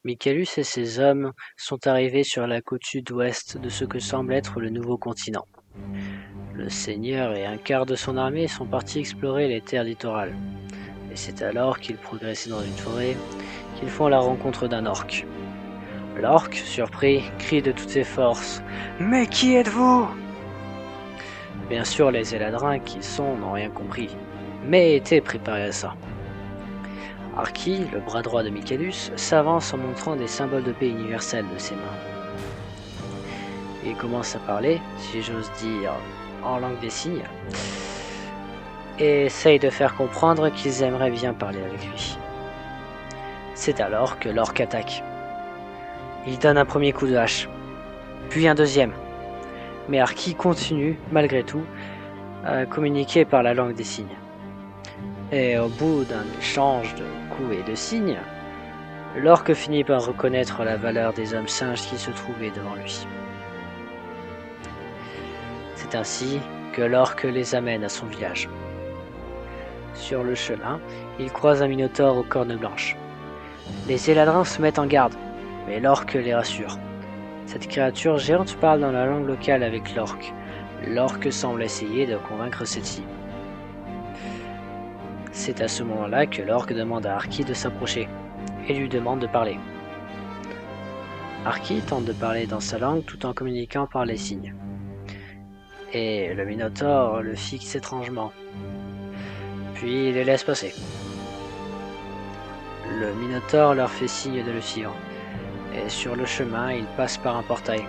Michaelus et ses hommes sont arrivés sur la côte sud-ouest de ce que semble être le nouveau continent. Le seigneur et un quart de son armée sont partis explorer les terres littorales. Et c'est alors qu'ils progressaient dans une forêt qu'ils font la rencontre d'un orc. L'orc, surpris, crie de toutes ses forces « Mais qui êtes-vous » Bien sûr, les éladrins qu'ils sont n'ont rien compris, mais étaient préparés à ça. Arki, le bras droit de Michaelus, s'avance en montrant des symboles de paix universels de ses mains. Il commence à parler, si j'ose dire, en langue des signes, et essaye de faire comprendre qu'ils aimeraient bien parler avec lui. C'est alors que l'orc attaque. Il donne un premier coup de hache, puis un deuxième. Mais Arki continue, malgré tout, à communiquer par la langue des signes. Et au bout d'un échange de coups et de signes, l'orc finit par reconnaître la valeur des hommes singes qui se trouvaient devant lui. C'est ainsi que l'orc les amène à son village. Sur le chemin, il croise un minotaure aux cornes blanches. Les éladrins se mettent en garde, mais l'orc les rassure. Cette créature géante parle dans la langue locale avec l'orc. L'orc semble essayer de convaincre celle-ci. C'est à ce moment-là que l'orc demande à Arki de s'approcher et lui demande de parler. Arki tente de parler dans sa langue tout en communiquant par les signes. Et le minotaure le fixe étrangement. Puis il les laisse passer. Le minotaure leur fait signe de le suivre. Et sur le chemin, ils passent par un portail.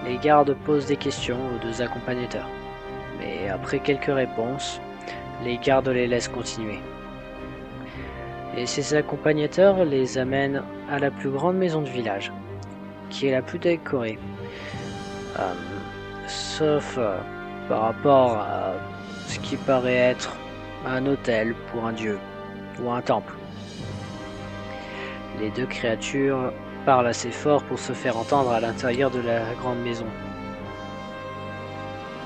Les gardes posent des questions aux deux accompagnateurs. Mais après quelques réponses, les gardes les laissent continuer. Et ces accompagnateurs les amènent à la plus grande maison du village, qui est la plus décorée. Sauf par rapport à ce qui paraît être un hôtel pour un dieu, ou un temple. Les deux créatures parlent assez fort pour se faire entendre à l'intérieur de la grande maison.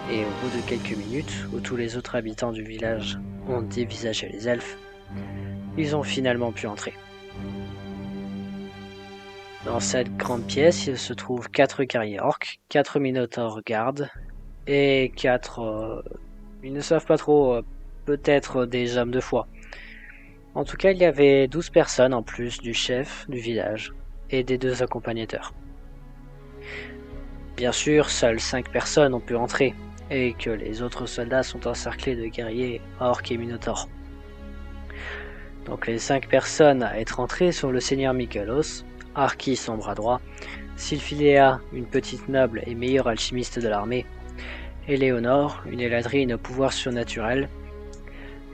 Et au bout de quelques minutes, où tous les autres habitants du village ont dévisagé les elfes, ils ont finalement pu entrer. Dans cette grande pièce, il se trouve 4 guerriers orques, 4 minotaures gardes, et 4... ils ne savent pas trop, peut-être des hommes de foi. En tout cas, il y avait 12 personnes en plus du chef du village et des 2 accompagnateurs. Bien sûr, seules 5 personnes ont pu entrer, et que les autres soldats sont encerclés de guerriers orques et minotaures. Donc les 5 personnes à être entrées sont le seigneur Michaelos, Arki son bras droit, Sylphiléa, une petite noble et meilleure alchimiste de l'armée, Éléonore, une éladrine au pouvoir surnaturel,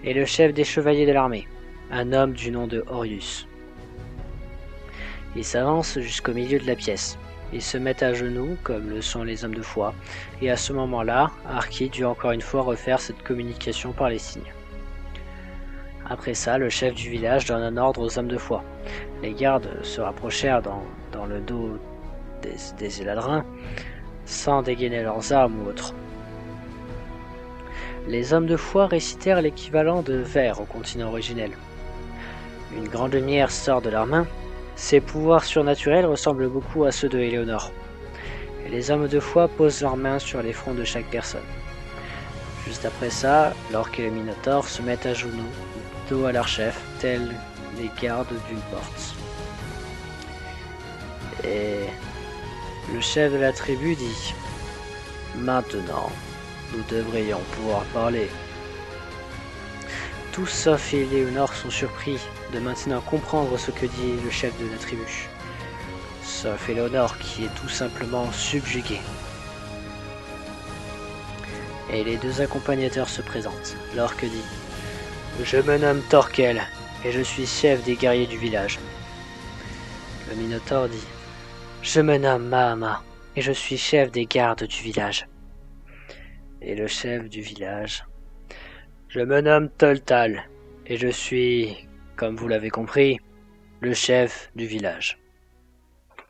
et le chef des chevaliers de l'armée, un homme du nom de Orius. Ils s'avancent jusqu'au milieu de la pièce. Ils se mettent à genoux, comme le sont les hommes de foi, et à ce moment-là, Arki dut encore une fois refaire cette communication par les signes. Après ça, le chef du village donne un ordre aux hommes de foi. Les gardes se rapprochèrent dans le dos des éladrins, sans dégainer leurs armes ou autres. Les hommes de foi récitèrent l'équivalent de vers au continent originel. Une grande lumière sort de leurs mains. Ses pouvoirs surnaturels ressemblent beaucoup à ceux de Éléonore. Et les hommes de foi posent leurs mains sur les fronts de chaque personne. Juste après ça, l'orc et le minotaure se mettent à genoux, dos à leur chef, tels les gardes d'une porte. Et le chef de la tribu dit « Maintenant, nous devrions pouvoir parler. » Tous sauf Éléonore sont surpris de maintenant comprendre ce que dit le chef de la tribu. Sauf Éléonore qui est tout simplement subjuguée. Et les 2 accompagnateurs se présentent. L'orc dit « Je me nomme Torkel et je suis chef des guerriers du village. » Le minotaure dit « Je me nomme Mahama et je suis chef des gardes du village. » Et le chef du village « Je me nomme Toltal et je suis, comme vous l'avez compris, le chef du village. »